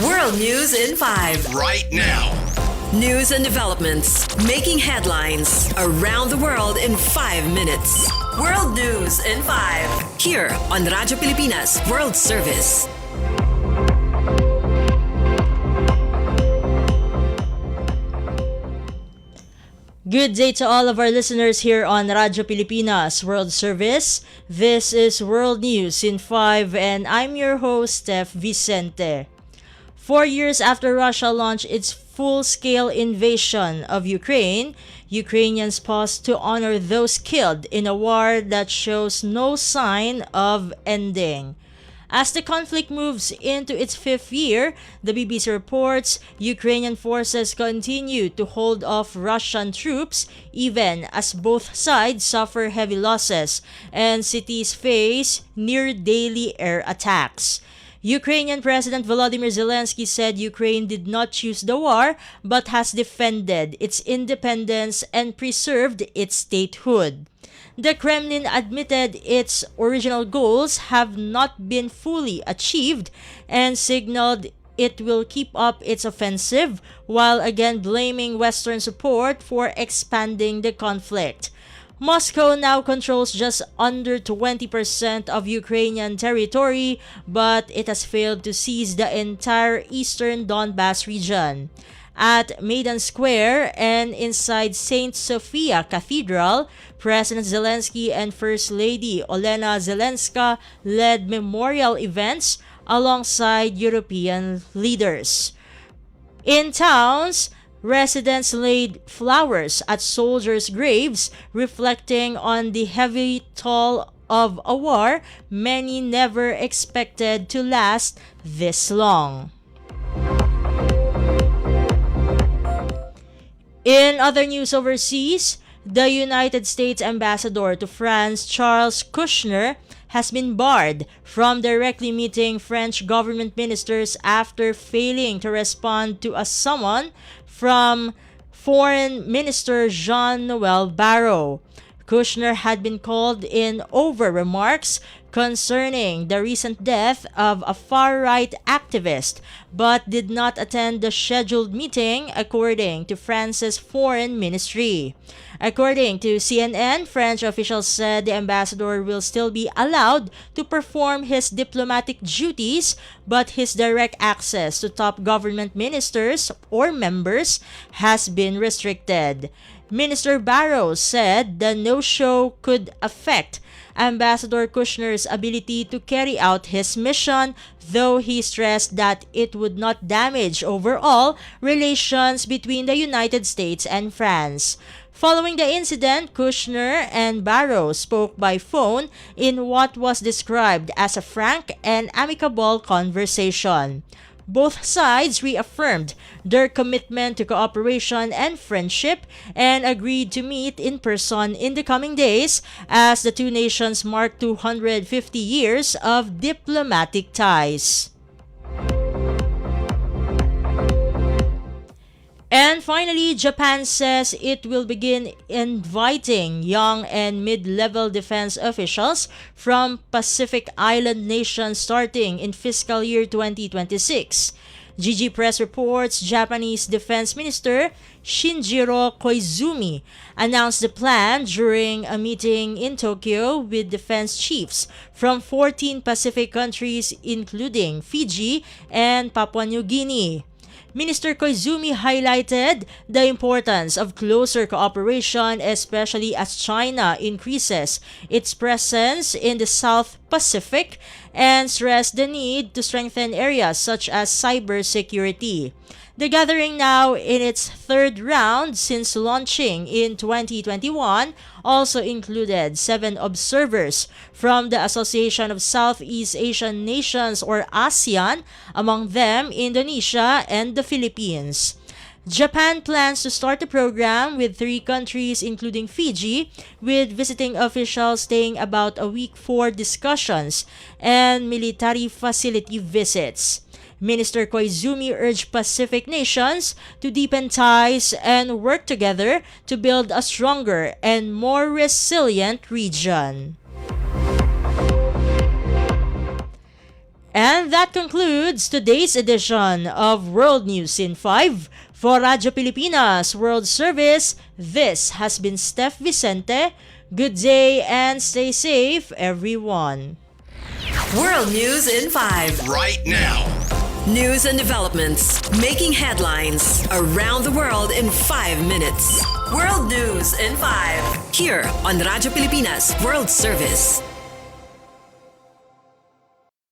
World News in 5. Right now. News and developments making headlines around the world in 5 minutes. World News in 5. Here on Radyo Pilipinas World Service. Good day to all of our listeners here on Radyo Pilipinas World Service. This is World News in 5 and I'm your host, Steph Vicente. 4 years after Russia launched its full-scale invasion of Ukraine, Ukrainians pause to honor those killed in a war that shows no sign of ending. As the conflict moves into its 5th year, the BBC reports Ukrainian forces continue to hold off Russian troops even as both sides suffer heavy losses and cities face near daily air attacks. Ukrainian President Volodymyr Zelensky said Ukraine did not choose the war but has defended its independence and preserved its statehood. The Kremlin admitted its original goals have not been fully achieved and signaled it will keep up its offensive while again blaming Western support for expanding the conflict. Moscow now controls just under 20% of Ukrainian territory, but it has failed to seize the entire eastern Donbas region. At Maidan Square and inside St. Sophia Cathedral, President Zelensky and First Lady Olena Zelenska led memorial events alongside European leaders. In towns, residents laid flowers at soldiers' graves, reflecting on the heavy toll of a war many never expected to last this long. In other news overseas, the United States ambassador to France, Charles Kushner, has been barred from directly meeting French government ministers after failing to respond to a summon from Foreign Minister Jean-Noel Barrot. Kushner had been called in over remarks concerning the recent death of a far-right activist, but did not attend the scheduled meeting, according to France's foreign ministry. According to CNN, French officials said the ambassador will still be allowed to perform his diplomatic duties, but his direct access to top government ministers or members has been restricted. Minister Barrot said the no-show could affect Ambassador Kushner's ability to carry out his mission, though he stressed that it would not damage overall relations between the United States and France. Following the incident, Kushner and Barrot spoke by phone in what was described as a frank and amicable conversation. Both sides reaffirmed their commitment to cooperation and friendship and agreed to meet in person in the coming days as the two nations mark 250 years of diplomatic ties. And finally, Japan says it will begin inviting young and mid-level defense officials from Pacific Island nations starting in fiscal year 2026. GG Press reports Japanese Defense Minister Shinjiro Koizumi announced the plan during a meeting in Tokyo with defense chiefs from 14 Pacific countries including Fiji and Papua New Guinea. Minister Koizumi highlighted the importance of closer cooperation, especially as China increases its presence in the South Pacific, and stressed the need to strengthen areas such as cybersecurity. The gathering, now in its 3rd round since launching in 2021, also included 7 observers from the Association of Southeast Asian Nations or ASEAN, among them Indonesia and the Philippines. Japan plans to start the program with 3 countries including Fiji, with visiting officials staying about a week for discussions and military facility visits. Minister Koizumi urged Pacific nations to deepen ties and work together to build a stronger and more resilient region. And that concludes today's edition of World News in 5. For Radyo Pilipinas World Service, this has been Steph Vicente. Good day and stay safe, everyone. World News in 5. Right now. News and developments making headlines around the world in 5 minutes. World News in 5. Here on Radyo Pilipinas World Service.